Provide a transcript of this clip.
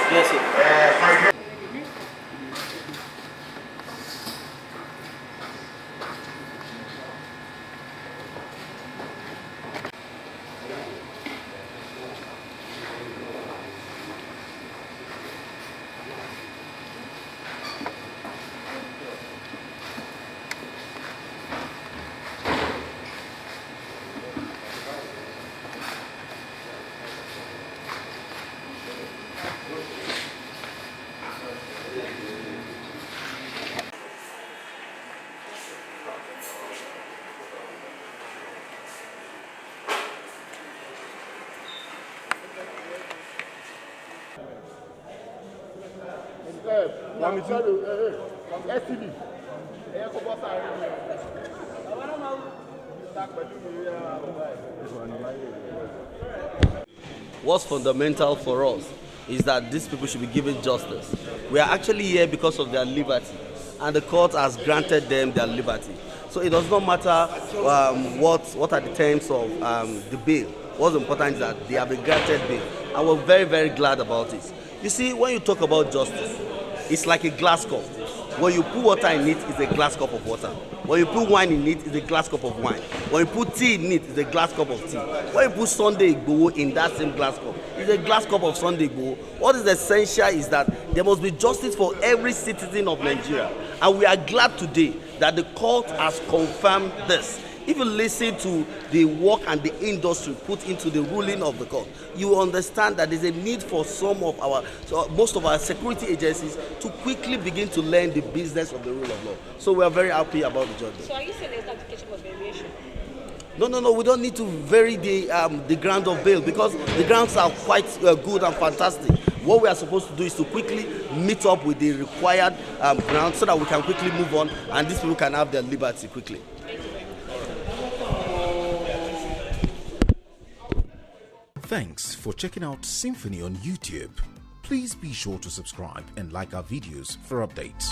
Yes, sir. What's fundamental for us is that these people should be given justice. We are actually here because of their liberty, and the court has granted them their liberty. So it does not matter what are the terms of the bail. What's important is that they have been granted bail, and we're very, very glad about it. You see, when you talk about justice, it's like a glass cup. When you put water in it, it's a glass cup of water. When you put wine in it, it's a glass cup of wine. When you put tea in it, it's a glass cup of tea. When you put Sunday Igboho in that same glass cup, it's a glass cup of Sunday Igboho. What is essential is that there must be justice for every citizen of Nigeria. And we are glad today that the court has confirmed this. If you listen to the work and the industry put into the ruling of the court, you will understand that there's a need for most of our security agencies to quickly begin to learn the business of the rule of law. So we are very happy about the judgment. So are you saying there's no application for variation? No, we don't need to vary the ground of bail because the grounds are quite good and fantastic. What we are supposed to do is to quickly meet up with the required ground so that we can quickly move on and these people can have their liberty quickly. Thanks for checking out Symphony on YouTube. Please be sure to subscribe and like our videos for updates.